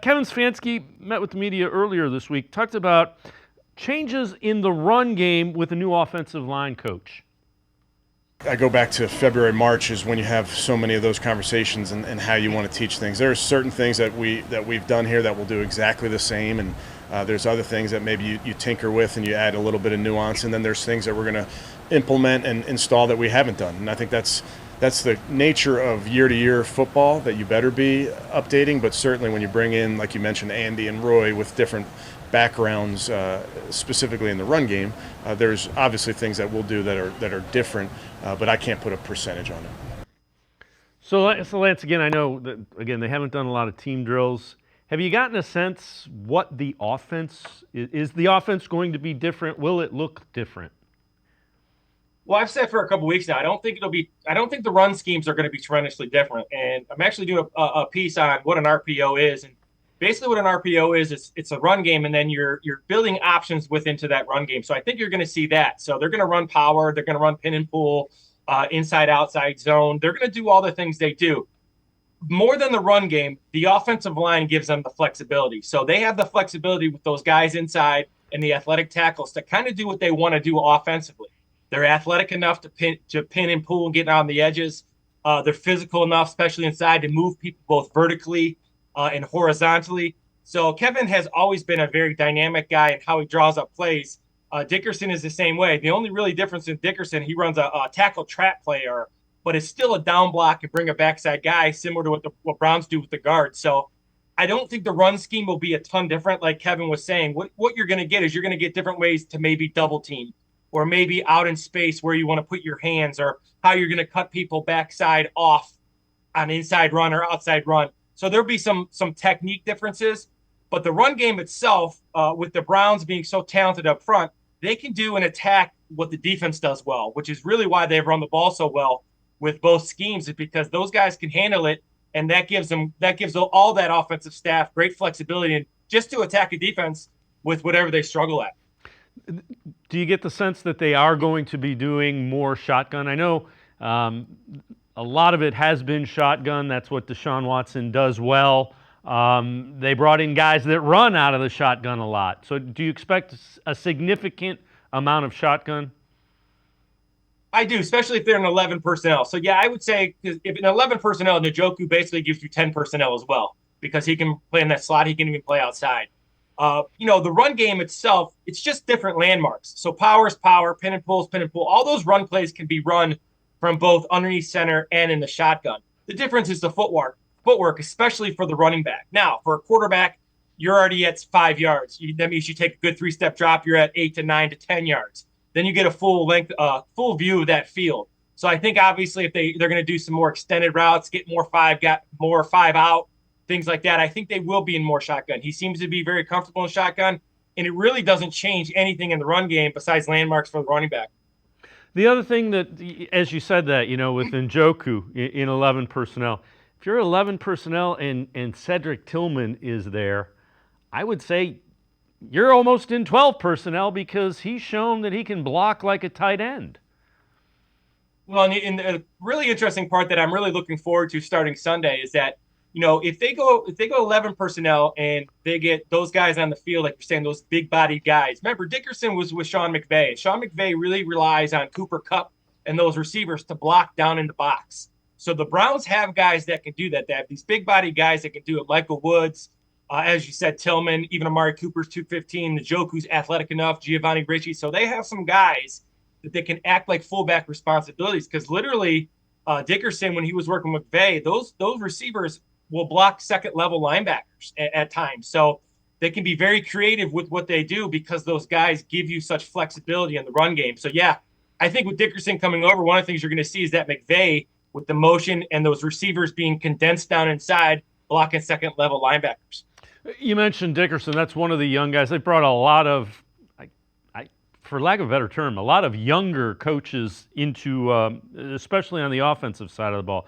Kevin Stefanski met with the media earlier this week, talked about changes in the run game with a new offensive line coach. I go back to February, March is when you have so many of those conversations and how you want to teach things. There are certain things that we've done here that will do exactly the same, and there's other things that maybe you tinker with and you add a little bit of nuance, and then there's things that we're going to implement and install that we haven't done. And I think that's the nature of year-to-year football, that you better be updating. But certainly when you bring in, like you mentioned, Andy and Roy with different backgrounds, specifically in the run game, there's obviously things that we'll do that are different, but I can't put a percentage on it. So Lance, again, I know that they haven't done a lot of team drills. Have you gotten a sense what the offense is? The offense going to be different? Will it look different? Well, I've said for a couple of weeks now, I don't think the run schemes are going to be tremendously different. And I'm actually doing a piece on what an RPO is. And basically what an RPO is it's a run game, and then you're building options into that run game. So I think you're going to see that. So they're going to run power, they're going to run pin and pull, inside, outside zone. They're going to do all the things they do. More than the run game, the offensive line gives them the flexibility. So they have the flexibility with those guys inside and the athletic tackles to kind of do what they want to do offensively. They're athletic enough to pin and pull and get on the edges. They're physical enough, especially inside, to move people both vertically and horizontally. So Kevin has always been a very dynamic guy in how he draws up plays. Dickerson is the same way. The only really difference in Dickerson, he runs a tackle trap play, but it's still a down block and bring a backside guy, similar to what Browns do with the guards. So I don't think the run scheme will be a ton different, like Kevin was saying. What you're going to get is you're going to get different ways to maybe double team, or maybe out in space where you want to put your hands, or how you're going to cut people backside off on inside run or outside run. So there'll be some technique differences, but the run game itself, with the Browns being so talented up front, they can do and attack what the defense does well, which is really why they've run the ball so well with both schemes, is because those guys can handle it, and that gives all that offensive staff great flexibility and just to attack a defense with whatever they struggle at. Do you get the sense that they are going to be doing more shotgun? I know a lot of it has been shotgun. That's what Deshaun Watson does well. They brought in guys that run out of the shotgun a lot. So do you expect a significant amount of shotgun? I do, especially if they're in 11 personnel. So, yeah, I would say if in 11 personnel, Njoku basically gives you 10 personnel as well, because he can play in that slot. He can even play outside. The run game itself, it's just different landmarks. So power is power, pin and pull is pin and pull. All those run plays can be run from both underneath center and in the shotgun. The difference is the footwork, especially for the running back. Now, for a quarterback, you're already at 5 yards. That means you take a good 3-step drop. You're at 8 to 9 to 10 yards. Then you get a full view of that field. So I think obviously if they're going to do some more extended routes, get more five out, things like that, I think they will be in more shotgun. He seems to be very comfortable in shotgun, and it really doesn't change anything in the run game besides landmarks for the running back. The other thing that, as you said that, with Njoku in 11 personnel, if you're 11 personnel and Cedric Tillman is there, I would say you're almost in 12 personnel, because he's shown that he can block like a tight end. Well, and the really interesting part that I'm really looking forward to starting Sunday is that, if they go 11 personnel and they get those guys on the field, like you're saying, those big-bodied guys. Remember, Dickerson was with Sean McVay. Sean McVay really relies on Cooper Kupp and those receivers to block down in the box. So the Browns have guys that can do that. They have these big-bodied guys that can do it. Michael Woods, as you said, Tillman, even Amari Cooper's 215, Njoku's athletic enough, Giovanni Ricci. So they have some guys that they can act like fullback responsibilities, because literally Dickerson, when he was working with McVay, those receivers will block second-level linebackers at times. So they can be very creative with what they do, because those guys give you such flexibility in the run game. So, yeah, I think with Dickerson coming over, one of the things you're going to see is that McVay, with the motion and those receivers being condensed down inside, blocking second-level linebackers. You mentioned Dickerson. That's one of the young guys. They brought a lot of, for lack of a better term, a lot of younger coaches into, especially on the offensive side of the ball.